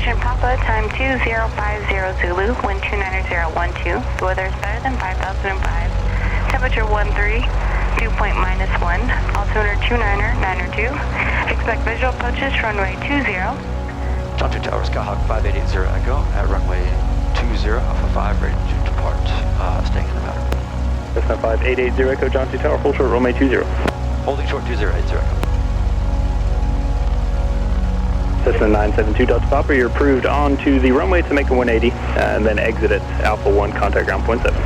Ocean Papa, time 2050 Zulu, wind 29012. The weather is better than 5005. Temperature 13, dew point -1, altimeter 29092. Expect visual approaches runway 20. John 2 Tower, Skyhawk 5880 Echo at runway 20, Alpha 5, ready to depart, staying in the pattern. Cessna 5880 Echo, John 2 Tower, hold short, runway 20. Holding short 2080 Echo. Cessna 972 Delta Papa, you're approved onto the runway to make a 180, and then exit at Alpha 1, contact ground point 7.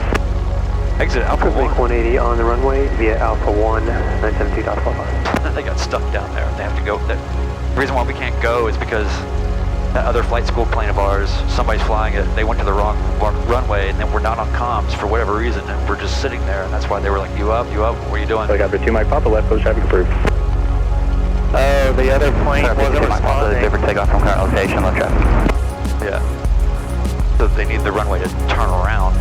Exit Alpha 1. Make 180 on the runway via Alpha 1, 972 Delta Papa. They got stuck down there. They have to go. The reason why we can't go is because that other flight school plane of ours, somebody's flying it, they went to the wrong runway, and then we're not on comms for whatever reason, and we're just sitting there, and that's why they were like, you up, what are you doing? Helicopter 2 Mike Papa, left coast traffic approved. Oh, the other plane wasn't responding. Different takeoff from current location, left traffic. Yeah. So they need the runway to turn around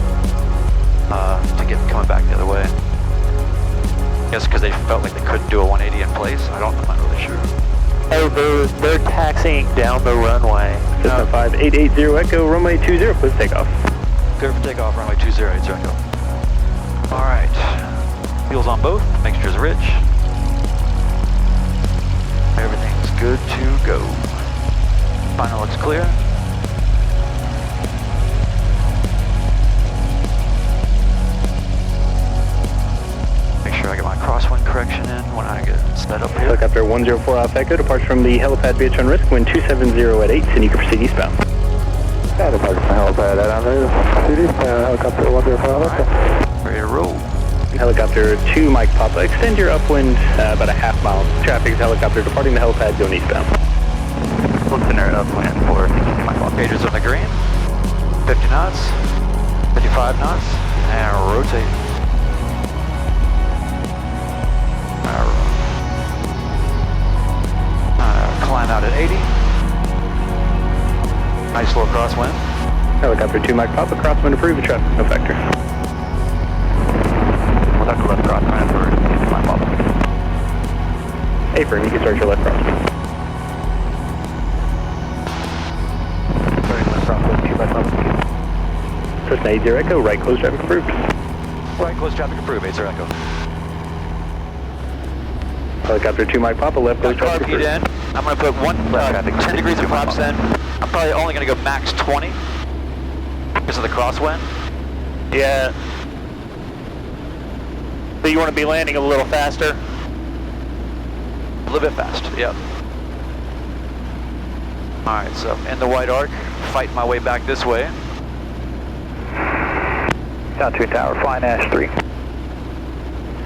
to get coming back the other way. I guess because they felt like they couldn't do a 180 in place. I'm not really sure. Oh, they're taxiing down the runway. Cessna 5880 Echo, runway 20, please take off. Clear for takeoff, runway 20, Echo. All right. Fuel's on both, mixture's rich. Everything's good to go. Final looks clear. Make sure I get my crosswind correction in when I get set up here. Helicopter 104 Alpha Echo, departs from the helipad Patron risk, wind 270 at 8, and you can proceed eastbound. Yeah, departure from helipad at Andrew. Helicopter 104 Alpha. Ready to roll. Helicopter 2 Mike Papa, extend your upwind about a half mile. Traffic is helicopter departing the helipad, going eastbound. We'll center upwind for 62 Mike Papa. Gauges on the green. 50 knots. 55 knots. And rotate. Climb out at 80. Nice slow crosswind. Helicopter 2 Mike Papa, crosswind approved, traffic no factor. We'll have to left crosswind for 62 Mike Papa. Apron, you can start your left crosswind. Starting left crosswind, 2 Mike Papa. Cessna 80 Echo, right close traffic approved. Right close traffic approved, 80 Echo. Helicopter 2 Mike Papa, left close traffic approved. in. I'm going to put 10 degrees of flaps in. I'm probably only going to go max 20 because of the crosswind. Yeah. So you want to be landing a little faster? A little bit fast, yep. Alright, so in the white arc, fighting my way back this way. John 2 Tower, fly Nash 3.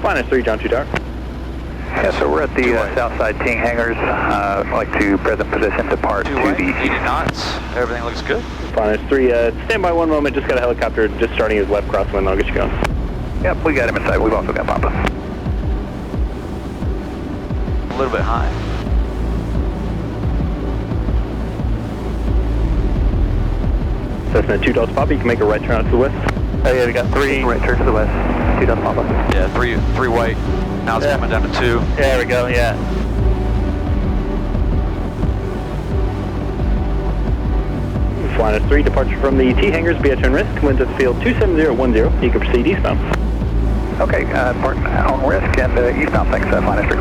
Fly Nash 3, John 2 Tower. Yeah, so we're at the south side Ting hangars. I'd like to present position depart to the 80 knots, everything looks good. Fly Nash 3, stand by one moment, just got a helicopter just starting his left crosswind, I'll get you going. Yep, we got him inside. We've also got Papa. A little bit high. Cessna 2 Delta Papa, you can make a right turn out to the west. Oh yeah, we got 3 right turn to the west. 2 Delta Papa. Yeah, three white. Now it's coming down to 2. Yeah, there we go, yeah. Fly Nash 3, departure from the T hangars, be at turn risk, winds at the field 27010, you can proceed eastbound. Okay, depart on risk and eastbound, thanks, Fly Nash 3.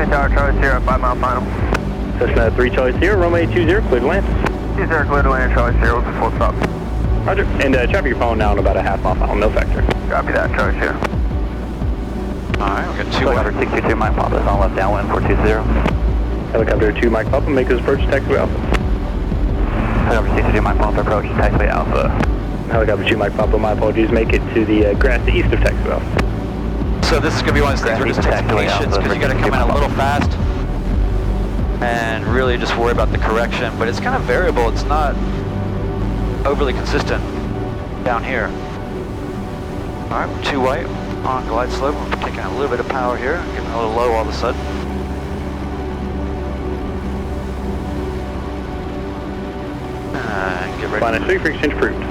2 Tower, Charlie Sierra, 5 mile final. Cessna 3 Charlie Sierra, runway 20, clear to land. 20, clear to land, Charlie Sierra, with full stop. Roger, and traffic your phone now in about a half mile final, no factor. Copy that, Charlie Sierra. Alright, we got 2 Helicopter 622 Mike Papa is on left downwind 420. Helicopter 2 Mike Papa, make his approach to taxiway Alpha. Helicopter 622 Mike Papa, approach to taxiway Alpha. Helicopter 2 Mike Papa, my apologies, make it to the grass east of taxiway Alpha. So this is going to be one of those things where just takes patience because you got to come in a little fast and really just worry about the correction, but it's kind of variable. It's not overly consistent down here. All right, 2 white on glide slope. I'm taking a little bit of power here, getting a little low all of a sudden. Get ready. Fly Nash 3 for exchange approved.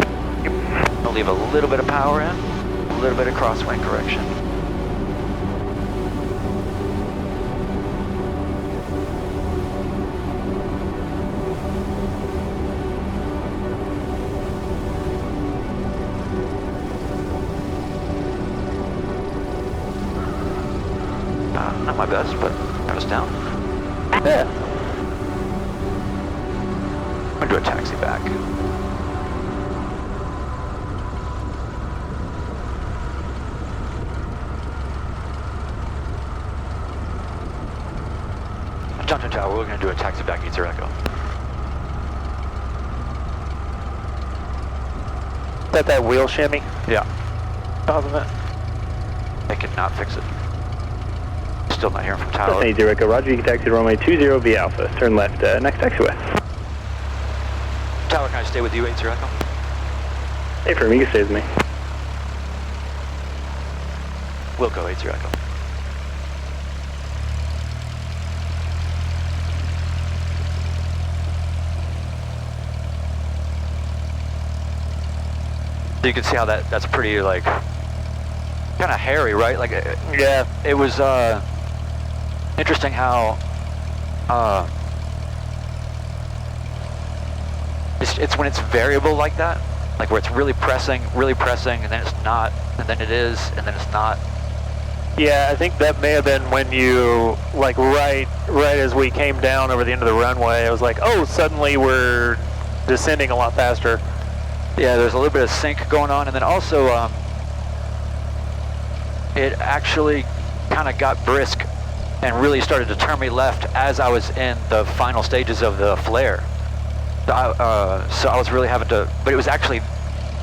I'll leave a little bit of power in, a little bit of crosswind correction. best, but count us down. Yeah. I'm gonna do a taxi back. Johnson Tower, we're gonna do a taxi back, 80 Echo. Is that wheel shimmy? Yeah. Causing it? They cannot fix it. Still not hearing from Tower. 80 Echo, roger, you can taxi to runway 20 via Alpha. Turn left, next taxiway. Tower, can I stay with you, 80 Echo? Hey, firm, you can stay with me. We'll go, 80 Echo. So you can see how that's pretty, like, kind of hairy, right? Like, Yeah. it was interesting how it's when it's variable like that, like where it's really pressing, and then it's not, and then it is, and then it's not. Yeah, I think that may have been when you, like, right as we came down over the end of the runway, it was like, oh, suddenly we're descending a lot faster. Yeah, there's a little bit of sync going on, and then also it actually kind of got brisk and really started to turn me left as I was in the final stages of the flare. So I was really having to, but it was actually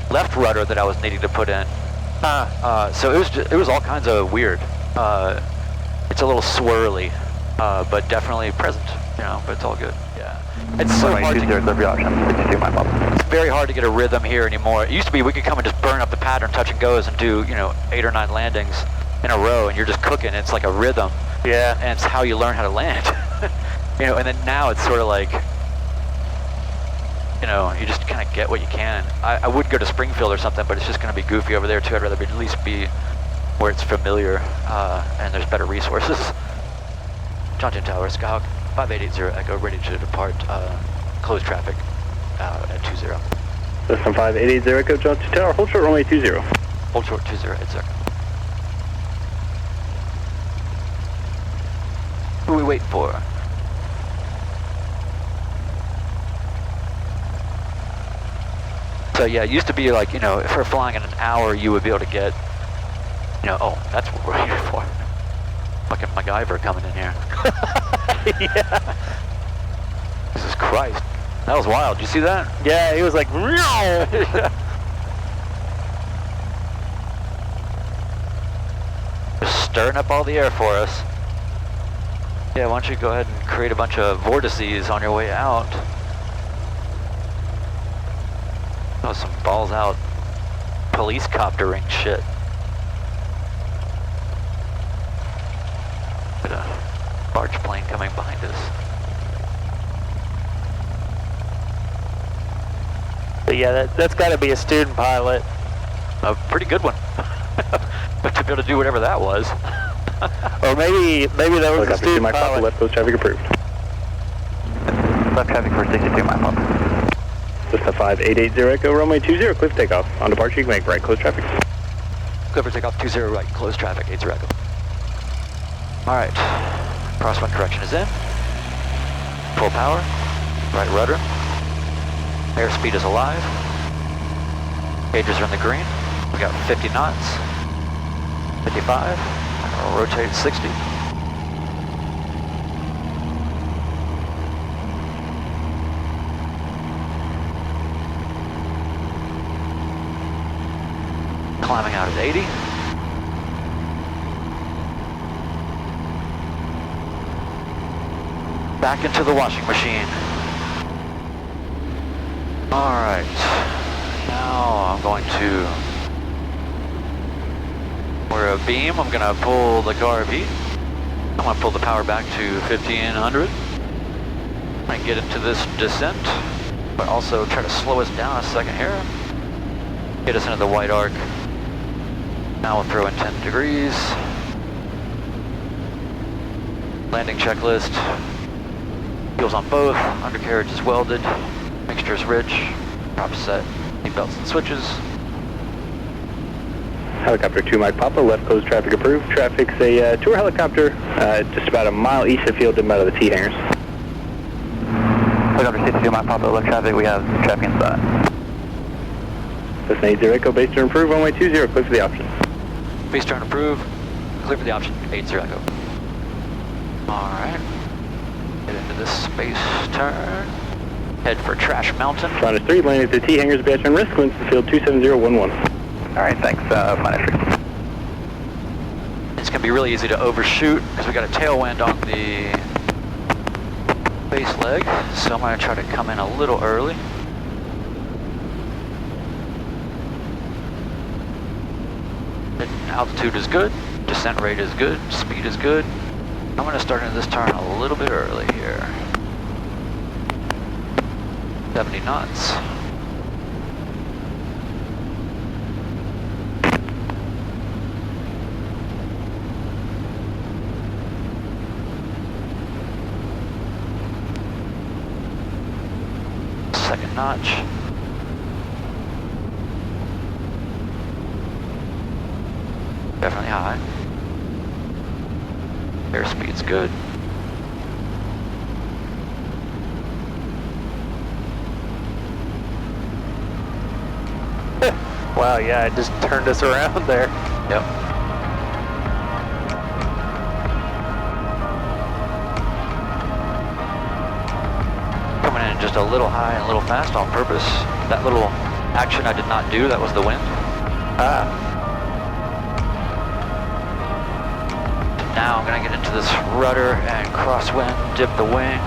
left rudder that I was needing to put in. So it was all kinds of weird. It's a little swirly, but definitely present, you know, but it's all good. Yeah. It's so hard to get, it's very hard to get a rhythm here anymore. It used to be we could come and just burn up the pattern, touch and goes, and do, you know, 8 or 9 landings in a row, and you're just cooking. It's like a rhythm. Yeah. And it's how you learn how to land. You know, and then now it's sort of like, you know, you just kind of get what you can. I would go to Springfield or something, but it's just going to be goofy over there too. I'd rather at least be where it's familiar and there's better resources. Johnson Tower, Skyhawk, 5880 Echo, ready to depart, close traffic at 20. System 5880 Echo, Johnson Tower, hold short runway 20. Hold short 20, it's Echo. Who are we waiting for? So yeah, it used to be like, you know, if we're flying in an hour, you would be able to get, you know, oh, that's what we're here for. Fucking MacGyver coming in here. Yeah. Jesus Christ. That was wild. Did you see that? Yeah, he was like, just stirring up all the air for us. Yeah, why don't you go ahead and create a bunch of vortices on your way out. That was some balls out police coptering shit. Got a barge plane coming behind us. but yeah, that's got to be a student pilot. A pretty good one. But to be able to do whatever that was. Or maybe that was a student pilot. Left coast traffic approved. Left traffic for 62, my fault. Cessna 5880 Echo, runway 20, clear for takeoff. On departure, you can make right close traffic. Clear for takeoff, 20 right, close traffic, 80 Echo. Alright, crosswind correction is in. Full power, right rudder. Airspeed is alive. Gauges are in the green. We got 50 knots, 55, and we'll rotate 60. Climbing out at 80. Back into the washing machine. Alright, now I'm going to, we're a beam, I'm going to pull the car of heat. I'm going to pull the power back to 1500. I'm going to get into this descent, but also try to slow us down a second here. Get us into the white arc. Now we'll throw in 10 degrees. Landing checklist. Fuel's on both. Undercarriage is welded. Mixture is rich. Prop set. Seat belts and switches. Helicopter 2 Mike Papa, left closed traffic approved. Traffic's a tour helicopter just about a mile east of field and out of the T hangars. Helicopter 62 Mike Papa, left traffic, we have traffic inside. Cessna 80 Echo, base turn approved, runway 20, clear for the option. Base turn approved, clear for the option, 80 Echo. Alright, get into this space turn, head for Trash Mountain. Minus 3, landing at the T hangars, base turn risk, winds to field 27011. Alright, thanks, minus 3. It's going to be really easy to overshoot because we got a tailwind on the base leg, so I'm going to try to come in a little early. Altitude is good, descent rate is good, speed is good. I'm going to start into this turn a little bit early here. 70 knots. Second notch. Definitely high. Airspeed's good. Wow, yeah, it just turned us around there. Yep. Coming in just a little high and a little fast on purpose. That little action I did not do, that was the wind. Now I'm going to get into this rudder and crosswind, dip the wing.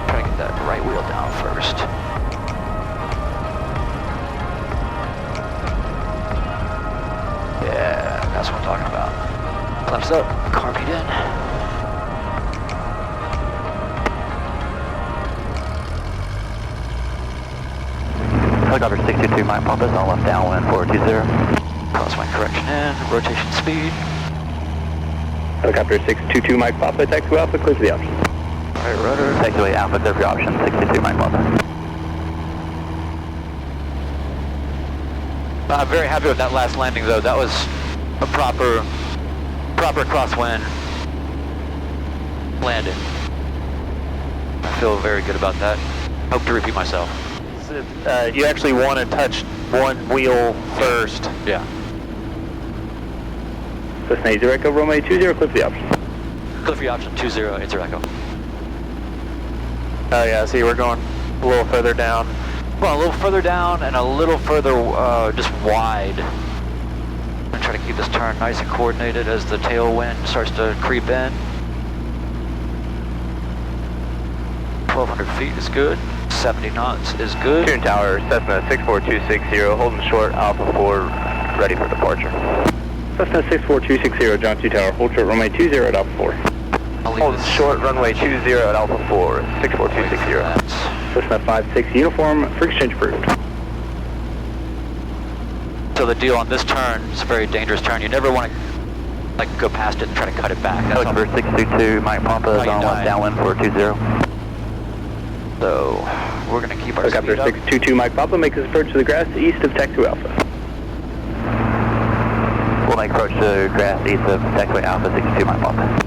Try to get that right wheel down first. Yeah, that's what I'm talking about. Flaps up, car beat in. Helicopter 62 Mike Papa is on left downwind 420. Crosswind correction in, rotation speed. Helicopter 622 Mike Papa, taxi Alpha, clear for the option. Right rudder. Taxiway Alpha, clear for option 62 Mike Papa. I'm very happy with that last landing though. That was a proper crosswind landing. I feel very good about that. Hope to repeat myself. You actually want to touch one wheel first. Yeah. Cessna 80 Echo, runway 20, clear for the option. Clear for the option 20, 80 Echo. Oh yeah, see, we're going a little further down. Well, a little further down and a little further just wide. I'm going to try to keep this turn nice and coordinated as the tailwind starts to creep in. 1,200 feet is good. 70 knots is good. Tune Tower, Cessna 64260, holding short, Alpha 4, ready for departure. Cessna 64260, John 2 Tower, hold short, runway 20 at Alpha 4. Holding short, runway 20 at Alpha 4, 64260. Cessna 56 uniform, for exchange approved. So the deal on this turn is a very dangerous turn. You never want to like go past it and try to cut it back. That's Helicopter 622 Mike Papa is on left downwind 420. So we're going to keep our Helicopter speed up. 622 Mike Papa, make his approach to the grass east of taxi Alpha. We'll make approach to grass east of taxiway Alpha 62 Mike Papa.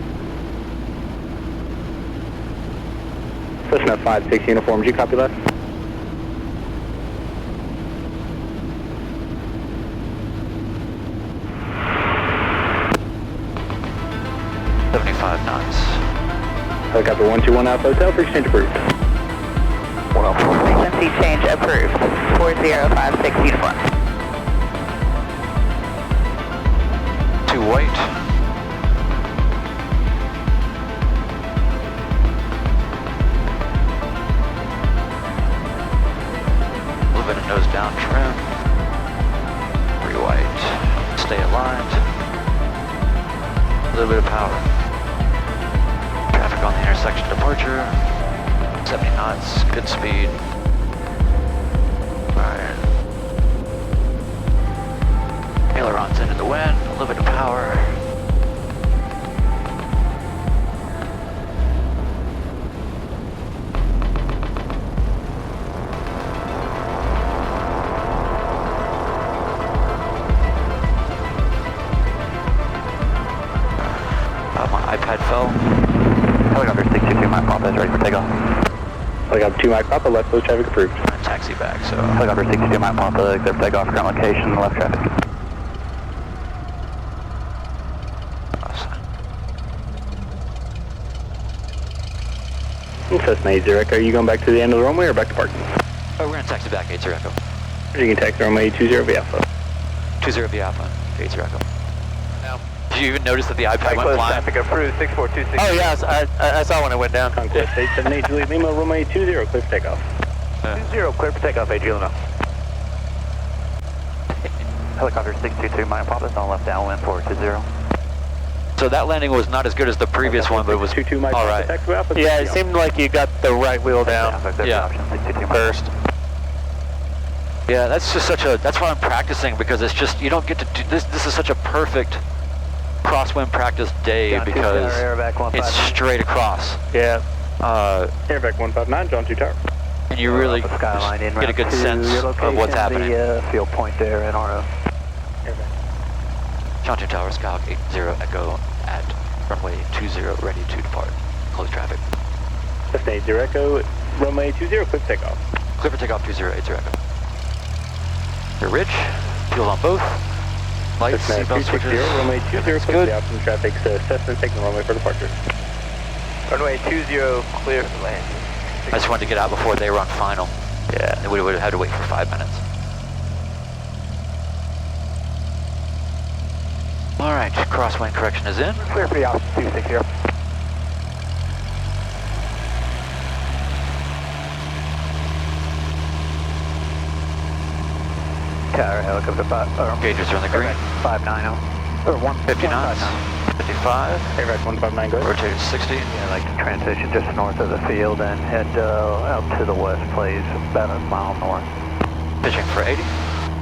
Cessna 56 uniform, do you copy that? Helicopter 121 Alpha Hotel, for exchange approved. Frequency change approved. 4056 uniform. 2 white. A little bit of nose down trim. 3 white. Stay aligned. A little bit of power. Traffic on the intersection departure. 70 knots, good speed. Alright. Ailerons into the wind, a little bit of power. tide fell. Helicopter 622 Mike Papa is ready for takeoff. Helicopter 2 Mike Papa, left close traffic approved. And taxi back, so. Helicopter 622 Mike Papa, clear for takeoff, current location, left traffic. Cessna 80 Echo, are you going back to the end of the runway or back to parking? Oh, we're going to taxi back, 80 Echo. You can taxi runway 20 V Alpha. 20 V Alpha, 80 Echo. Now, did you even notice that the iPad went flying? Traffic approved, 6426. Oh yes, I saw when it went down. Conquest 878 Juliet Lima, runway 20, clear for takeoff. 20, clear for takeoff, Adriana. Helicopter 622 Mike Papa is on left downwind 420. So that landing was not as good as the previous one, but it was 22 Mike all Papa, right. taxi Alpha. Yeah, it seemed like you got the right wheel down Yeah. first. Yeah, that's just such a, that's why I'm practicing, because it's just, you don't get to do this. This is such a perfect crosswind practice day because it's straight across. Yeah. Airback 159, John 2 Tower. And you really Skyline in get a good sense of what's happening. The field point there, NRO. John 2 Tower, Skyhawk 80 Echo at runway 20, ready to depart. Close traffic. Cessna 80 Echo, runway 20, clear for takeoff. Clear for takeoff 20, 80 Echo. You're rich, fuel on both. Lights, Cessna seatbelt 260, switches. runway 20, clear Everything's for good. the option traffic. Cessna taking the runway for departure. Runway 20, clear for landing. I just wanted to get out before they were on final. Yeah. We would have had to wait for 5 minutes. All right, crosswind correction is in. Clear for the option 260. Tower, helicopter 5, Gauges are on the green. 590. Or 50 knots. 55. Airback 159, go ahead. Rotated 60. Yeah, like to transition just north of the field and head out to the west, please, about a mile north. Pitching for 80.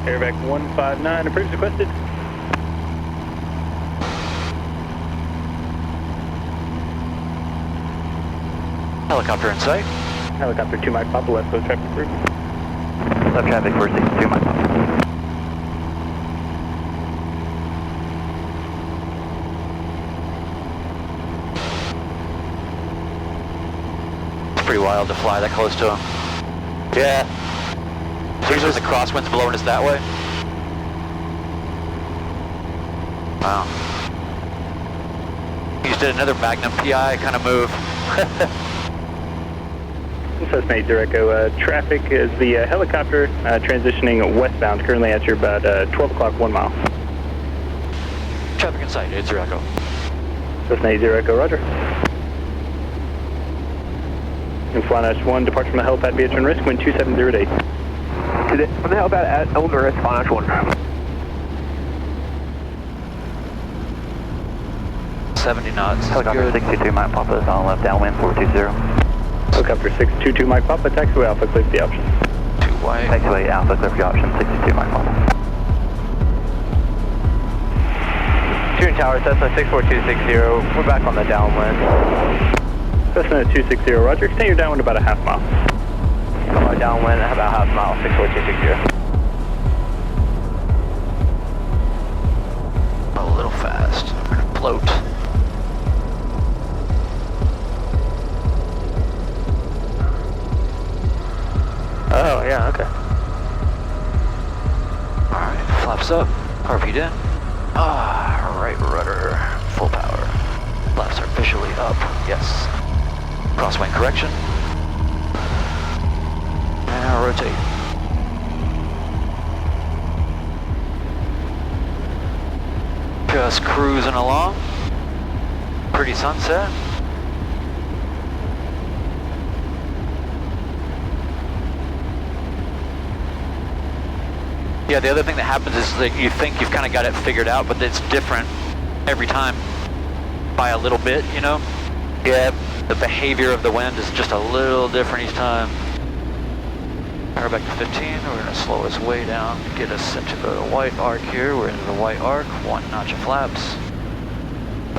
Airback 159, approved, requested. Helicopter in sight. Helicopter 2 Mike Papa, left close traffic approved. Left traffic for 62 Mike Papa. It's pretty wild to fly that close to him. Yeah. Usually the crosswind's blowing us that way. Wow. He just did another Magnum PI kind of move. Cessna 80 Echo, traffic is the helicopter transitioning westbound, currently at your about 12 o'clock, 1 mile. Traffic in sight, 80 Echo. Cessna 80 Echo, roger. In Fly Nash 1, departure from the helipad via turn risk, wind 2708. From the helipad at Elder Risk, Fly Nash 1. 70 knots. Helicopter 622 Mike Papa is on left downwind 420. Helicopter 622 Mike Papa, taxiway Alpha, clear for the option. 2 white. Taxiway Alpha, clear for the option, 62 Mike Papa. Shooting Tower, Cessna 64260. We're back on the downwind. Cessna 260, roger. Extend your downwind about a half mile. Come on downwind, about half mile, 64260. A little fast. I'm going to float. Oh, yeah, okay. Alright, flaps up. RP'd in. Right rudder. Full power. Flaps are officially up. Yes. Crosswind correction. Now rotate. Just cruising along. Pretty sunset. Yeah, the other thing that happens is that you think you've kind of got it figured out, but it's different every time by a little bit, you know? Yeah, the behavior of the wind is just a little different each time. Power back to 15, we're going to slow us way down, get us into the white arc here. We're into the white arc, 1 notch of flaps.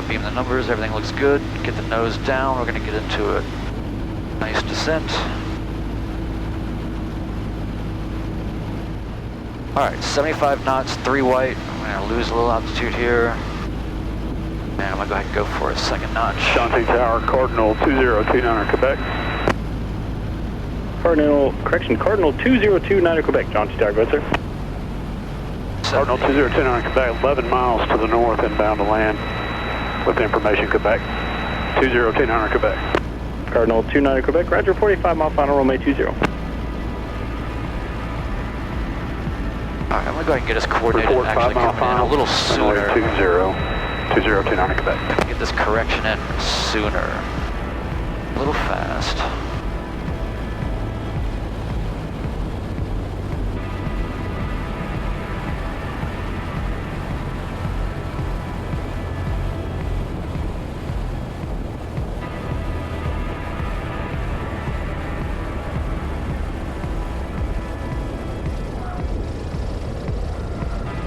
Beam the numbers, everything looks good. Get the nose down, we're going to get into a nice descent. Alright, 75 knots, 3 white. I'm going to lose a little altitude here. And I'm gonna go ahead and go for a second notch. John 2 Tower, Cardinal 2029 Quebec. Cardinal 2029 Quebec. John 2 Tower, go ahead, sir. Cardinal 2029 Quebec, 11 miles to the north and bound to land with information Quebec. 2029 Quebec. Cardinal 29 Quebec, roger, 45 mile final, runway 20. Alright, I'm gonna go ahead and get us coordinated Report and actually 5 mile coming in final. a little sooner. 2029 Quebec. Get this correction in sooner. A little fast.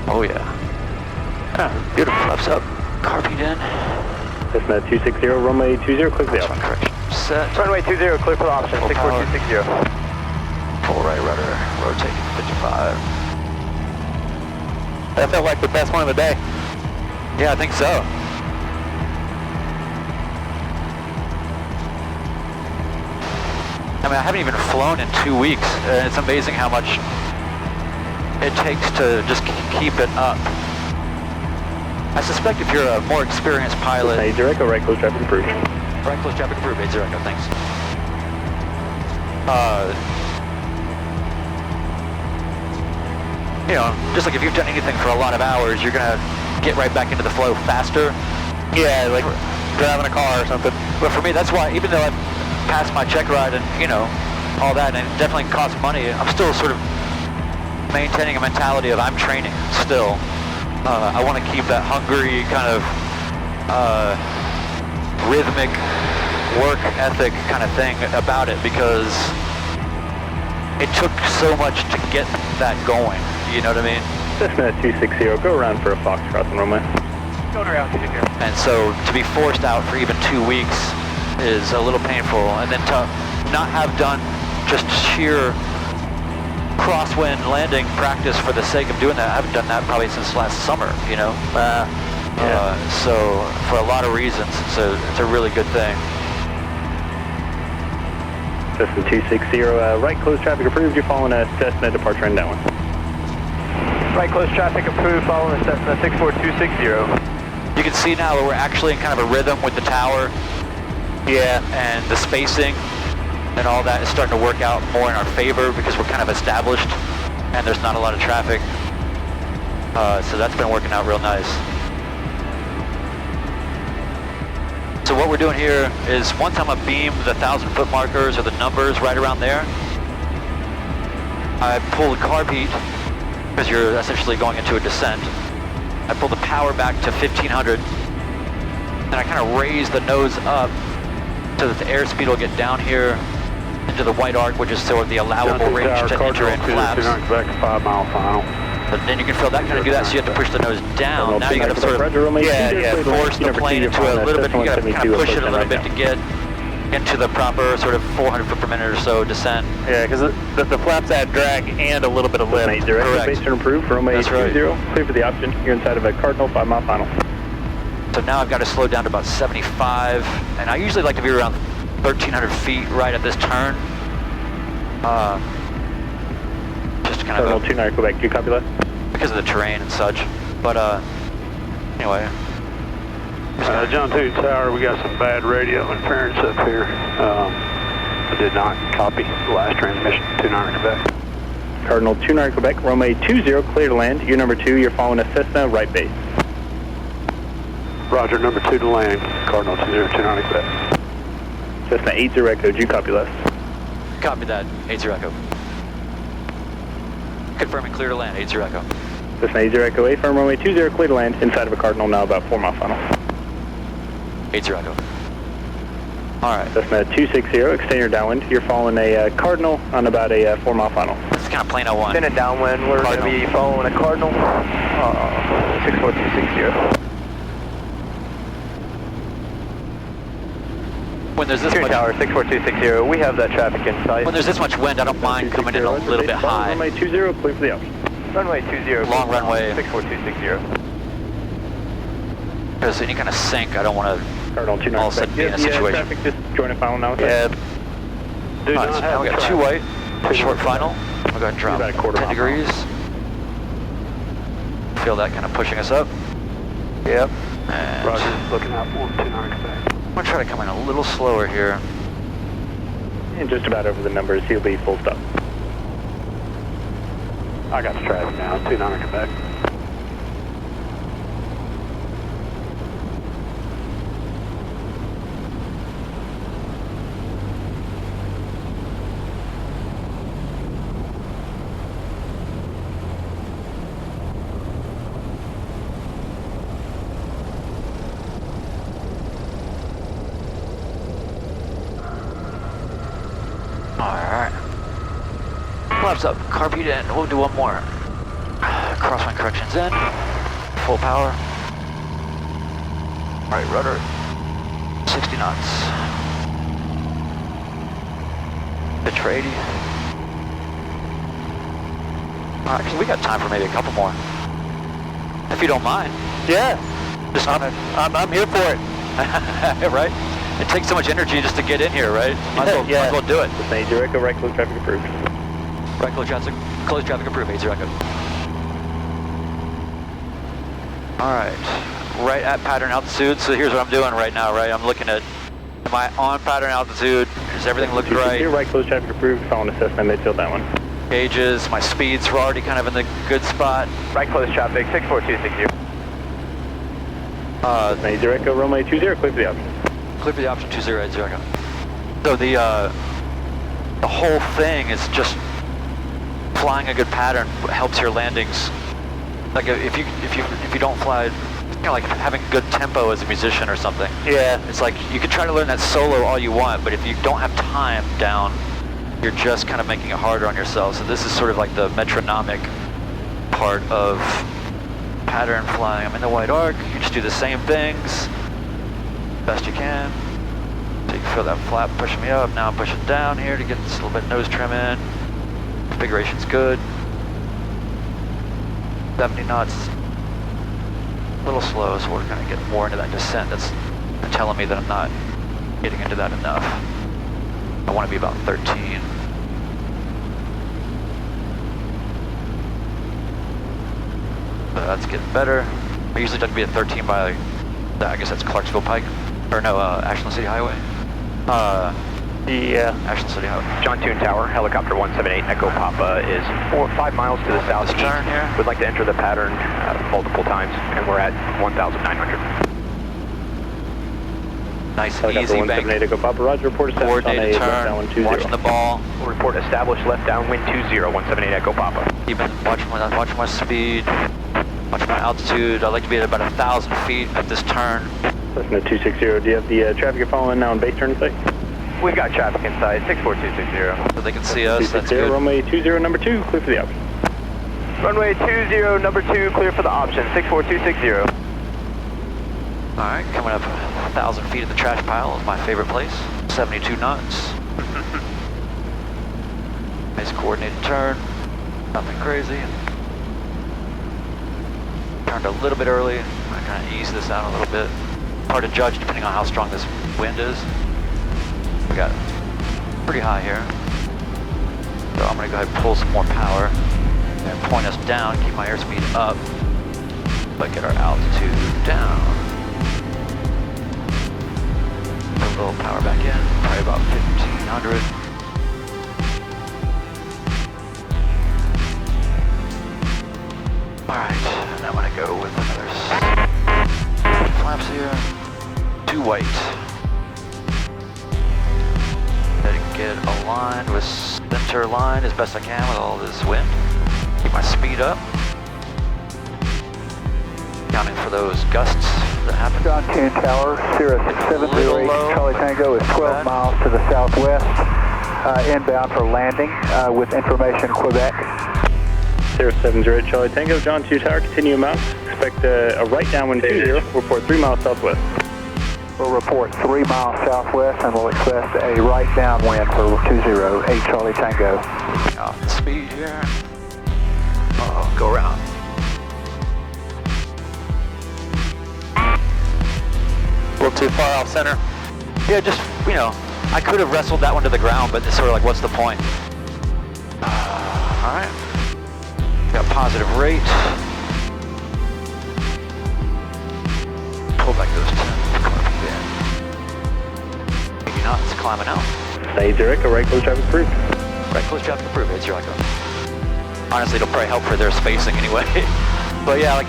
Oh yeah. Beautiful. Flaps up. Carpet in. Cessna 260, runway 20, clear for the option. Correction. Set. Runway 20, clear for the option, Full 64260. Full right rudder. Rotate 55. That felt like the best one of the day. Yeah, I think so. I mean, I haven't even flown in 2 weeks, and it's amazing how much it takes to just keep it up. I suspect if you're a more experienced pilot... Cessna 80 Echo, right close traffic approved. Right close traffic approved, 80 Echo, thanks. You know, just like if you've done anything for a lot of hours, you're gonna get right back into the flow faster. Yeah, like driving a car or something. But for me, that's why, even though I've passed my check ride and, you know, all that, and it definitely costs money, I'm still sort of maintaining a mentality of I'm training still. I want to keep that hungry kind of rhythmic work ethic kind of thing about it, because it took so much to get that going, you know what I mean? Cessna 260, go around for a Fox crossing runway. Going around 260. And so to be forced out for even 2 weeks is a little painful, and then to not have done just sheer crosswind landing practice for the sake of doing that. I haven't done that probably since last summer, you know? So for a lot of reasons, it's a really good thing. Cessna 260, right close traffic approved. You're following a Cessna departure and downwind. Right close traffic approved, following the Cessna 64260. You can see now that we're actually in kind of a rhythm with the tower. Yeah, and the spacing and all that is starting to work out more in our favor because we're kind of established and there's not a lot of traffic. So that's been working out real nice. So what we're doing here is once I'm gonna beam the 1,000-foot markers or the numbers right around there, I pull the carb heat, because you're essentially going into a descent. I pull the power back to 1,500, and I kind of raise the nose up so that the airspeed will get down here into the white arc, which is sort of the allowable range to enter in flaps. Back 5 mile final. But then you can feel that kind of do that, so you have to push the nose down. Now you got to sort of force the plane into a little bit. You got to kind of push it a little bit to get into the proper sort of 400 foot per minute or so descent. Yeah, because the flaps add drag and a little bit of lift. Correct. Base turn approved for runway 20. Right. Clear for the option. You're inside of a Cardinal 5 mile final. So now I've got to slow down to about 75, and I usually like to be around 1,300 feet right at this turn. Just kind Cardinal of 29 Quebec. Do you copy that? because of the terrain and such. But anyway. John 2 Tower, we got some bad radio interference up here. I did not copy the last transmission, 29 Quebec. Cardinal 29 Quebec, runway 20, clear to land. You're number 2, you're following a Cessna, right base. Roger, number 2 to land, Cardinal 2029 Quebec. Cessna 80 Echo, do you copy that? Copy that, 80 Echo. Confirming clear to land, 80 Echo. Cessna 80 Echo, A firm, runway 20, clear to land, inside of a Cardinal, now about 4 mile final. 80 Echo. Alright. Cessna 260, extend your downwind. You're following a Cardinal on about a 4 mile final. This is kind of plane 01. Then a downwind, we're going to be following a Cardinal, 64260. When there's this Two much Tower, 64260, we have that traffic in sight. when there's this much wind, I don't mind coming in a little bit high. Runway 20, clear for the option. Runway 20. Long runway. 64260. Because any kind of sync, I don't want to Cardinal 29. all of a sudden be in a situation. Traffic, just join a final now. Yeah. Alright, so now we got 2 white, short final. We'll go ahead and drop About a quarter 10 mile degrees. Feel that kind of pushing us up. Yep. And Roger, looking out 129 Quebec. I'm going to try to come in a little slower here. And just about over the numbers, he'll be full stop. I got the traffic now, 29 Quebec. Alright. Flaps up, carpet in, we'll do one more. Crosswind corrections in, full power. Right rudder, 60 knots. Pitch for 80. Alright, so we got time for maybe a couple more. If you don't mind. Yeah. Just I'm here for it. right? It takes so much energy just to get in here, right? Might as well do it. Cessna 80 Echo, right close traffic approved. Right, close traffic approved, 80 Echo. Alright, right at pattern altitude, so here's what I'm doing right now, right? I'm looking at, am I on pattern altitude? Does everything look right? Here, right close traffic approved, following the Cessna midfield that one. Gauges, my speeds were already kind of in the good spot. Right close traffic, 64260. Cessna 80 Echo, runway 20, clear for the option. Clear for the option 2080 Echo. So the whole thing is just flying a good pattern helps your landings. Like if you don't fly, it's kind of like having good tempo as a musician or something. Yeah. It's like you can try to learn that solo all you want, but if you don't have time down, you're just kind of making it harder on yourself. So this is sort of like the metronomic part of pattern flying. I'm in the white arc. You just do the same things best you can. So you can feel that flap pushing me up. Now I'm pushing down here to get this little bit of nose trim in. Configuration's good. 70 knots. A little slow, so we're going to get more into that descent. That's telling me that I'm not getting into that enough. I want to be about 13. But that's getting better. I usually like to be at 13 by, I guess that's Clarksville Pike. Or no, Ashland City Highway. Yeah. Ashland City Highway. John Toon Tower, helicopter 178 Echo Papa is 5 miles to the southeast. Turn here. We'd like to enter the pattern multiple times, and we're at 1,900. Nice and Helicopter easy 178 bank. Echo Papa, Roger, report established on a Coordinated left turn, downwind 20. watching the ball. We'll report established left downwind 20, 178 Echo Papa. Keeping, watching my speed, watching my altitude. I'd like to be at about 1,000 feet at this turn. Cessna 260, do you have the traffic you're following now on base turn in sight? We've got traffic inside, 64260. So they can see us, that's 260, good. runway 20, number 2, clear for the option. Runway 20, number 2, clear for the option, 64260. Alright, coming up 1,000 feet of the trash pile is my favorite place. 72 knots. Nice coordinated turn. Nothing crazy. Turned a little bit early. I kind of ease this out a little bit. Hard to judge depending on how strong this wind is. We got pretty high here. So I'm going to go ahead and pull some more power and point us down, keep my airspeed up, but get our altitude down. Put a little power back in, probably about 1,500. Alright, and I'm going to go with another flaps here. 2 white. Get aligned with center line as best I can with all this wind. Keep my speed up. Counting for those gusts that happen. John Toon Tower, Sierra 670, Charlie Tango is 12 miles to the southwest, inbound for landing with information Quebec. Sierra 70, Charlie Tango, John 2 Tower, continue amount. Expect a right downwind 20, report 3 miles southwest. We'll report 3 miles southwest and we'll expect a right downwind for 208 Charlie Tango. Off the speed here. Go around. A little too far off center. Yeah, just, you know, I could have wrestled that one to the ground, but it's sort of like, what's the point? All right. Got positive rate. Pull back those 10. Maybe not, it's climbing out. 80 Echo, right close traffic approved. Right, close traffic approved, 80 Echo. Honestly, it'll probably help for their spacing anyway. But yeah, like,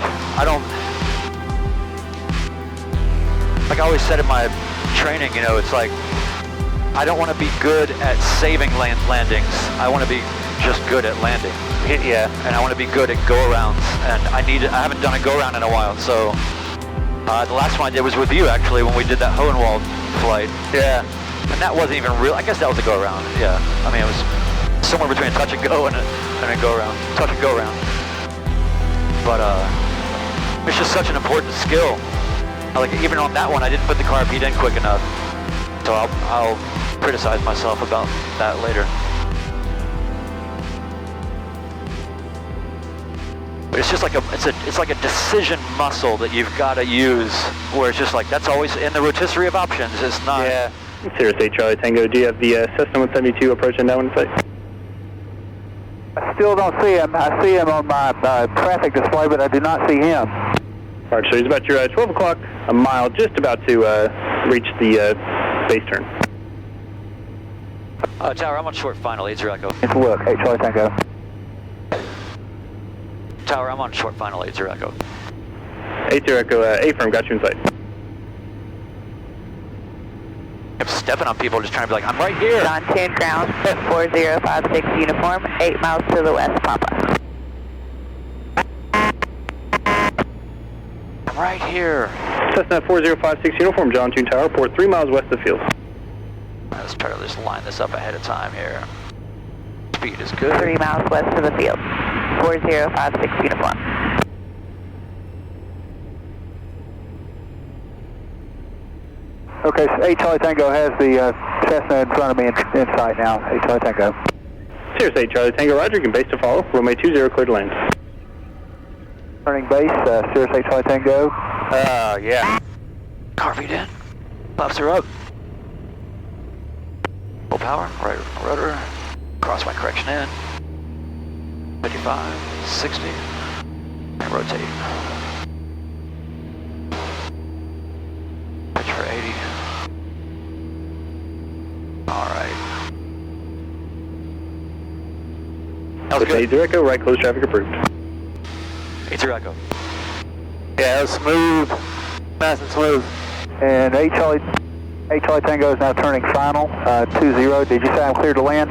like I always said in my training, you know, it's like, I don't want to be good at saving landings. I want to be just good at landing. Yeah. And I want to be good at go-arounds. And I haven't done a go-around in a while, so the last one I did was with you, actually, when we did that Hohenwald flight. Yeah. And that wasn't even real. I guess that was a go-around, yeah. I mean, it was somewhere between a touch and go and a go-around. Touch and go-around. But it's just such an important skill. Like, even on that one, I didn't put the carb heat in quick enough. So I'll criticize myself about that later. But it's just like it's like a decision muscle that you've got to use, where it's just like, that's always in the rotisserie of options. It's not. Yeah. Cirrus 8 Charlie Tango, do you have the Cessna 172 approaching that one in sight? I still don't see him. I see him on my traffic display, but I do not see him. All right, so he's about your 12 o'clock, a mile, just about to reach the base turn. Tower, I'm on short final, 80 Echo. It's a look, 8 Charlie Tango. Tower, I'm on short final, 80 Echo. 80 Echo, A-firm, got you in sight. I'm stepping on people, just trying to be like, I'm right here. On 10 ground, 4056 uniform, 8 miles to the west, Papa. I'm right here. Cessna 4056 uniform, John Tune Tower, port 3 miles west of the field. Let's try to just line this up ahead of time here. Speed is good. 3 miles west of the field, 4056 uniform. Okay, so 8 Charlie Tango has the Cessna in front of me in sight now. 8 Charlie Tango. Cirrus 8 Charlie Tango, Roger, you can base to follow. Runway 20, clear to land. Turning base, Cirrus 8 Charlie Tango. Yeah. Carb heat in. Flaps are up. Full power, right rotor. Crosswind correction in. 55, 60. And rotate. Pitch for 80. Alright. That was good. 80 Echo, right close traffic approved. 80 Echo. Yeah, it was smooth. Nice and smooth. And 8 Charlie Tango is now turning final, 20. Did you say I'm clear to land?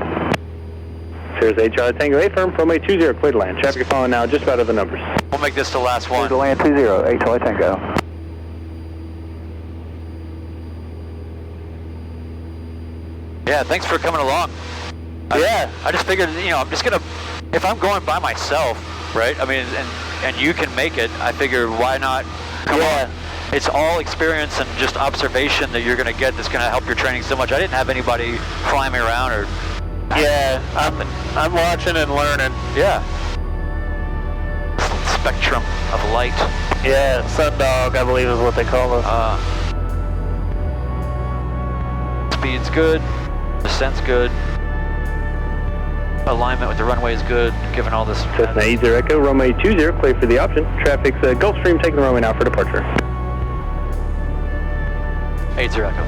Cirrus 8 Charlie Tango, A-firm, runway 20, clear to land. Traffic is following now, just about at the numbers. We'll make this the last Clear one. to land 20, 8 Charlie Tango. Yeah, thanks for coming along. I just figured, you know, I'm just gonna, if I'm going by myself, right? I mean, and you can make it, I figure why not come on? It's all experience and just observation that you're gonna get that's gonna help your training so much. I didn't have anybody flying me around or... Yeah, I'm watching and learning. Yeah. Spectrum of light. Yeah, Sundog, I believe is what they call us. Speed's good. Descent's good. Alignment with the runway is good, given all this. Cessna 80 Echo, runway 20, clear for the option. Traffic's Gulfstream taking the runway now for departure. 80 Echo.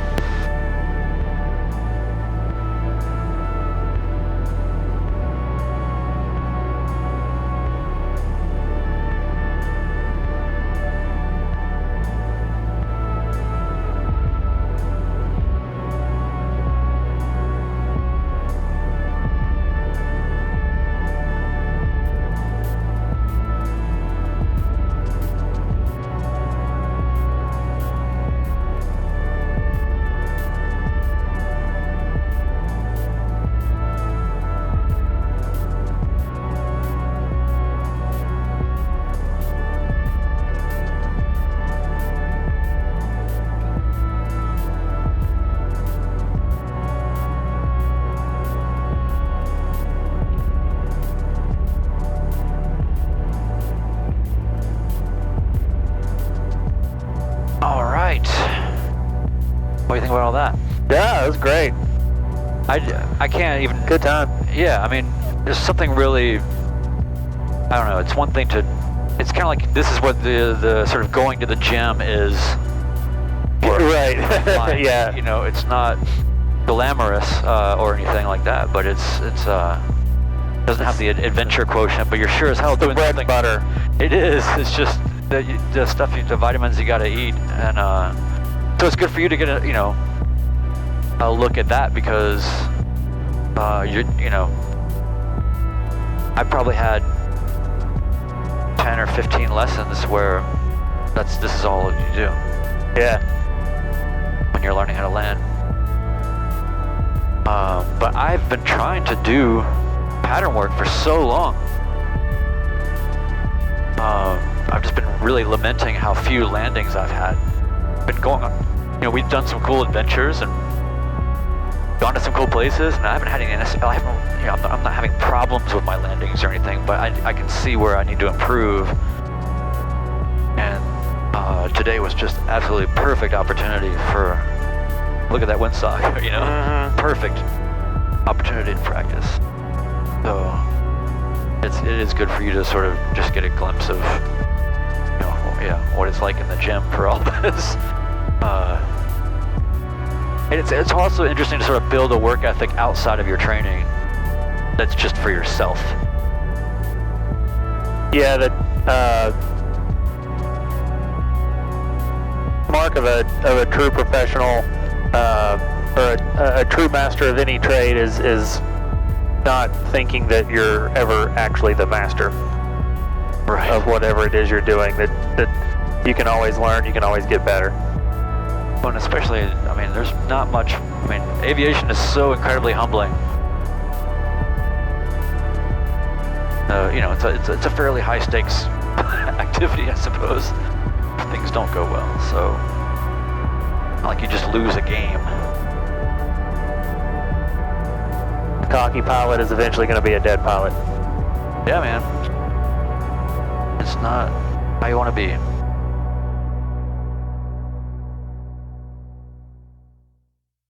What do you think about all that? Yeah, it was great. I can't even... Good time. Yeah, I mean, there's something really... I don't know, it's one thing to... It's kind of like, this is what the sort of going to the gym is. Right. Yeah. You know, it's not glamorous or anything like that, but it's doesn't have the adventure quotient, but you're sure as hell doing bread something. and butter. It is. It's just the stuff, the vitamins you got to eat, and so it's good for you to get a look at that, because you know, I probably had 10 or 15 lessons where this is all you do. Yeah. When you're learning how to land. But I've been trying to do pattern work for so long. I've just been really lamenting how few landings I've had. Been going on, you know, we've done some cool adventures and gone to some cool places, and I haven't had any, I'm not having problems with my landings or anything, but I can see where I need to improve. And today was just absolutely perfect opportunity for, look at that windsock, you know, perfect opportunity to practice. So it is good for you to sort of just get a glimpse of, you know, yeah, what it's like in the gym for all this. And it's also interesting to sort of build a work ethic outside of your training that's just for yourself. Yeah, the mark of a true professional or a true master of any trade is not thinking that you're ever actually the master of whatever it is you're doing. That you can always learn, you can always get better. And especially, I mean, there's not much, I mean, aviation is so incredibly humbling. You know, it's a fairly high stakes activity, I suppose, if things don't go well. So, not like you just lose a game. A cocky pilot is eventually going to be a dead pilot. Yeah, man. It's not how you want to be.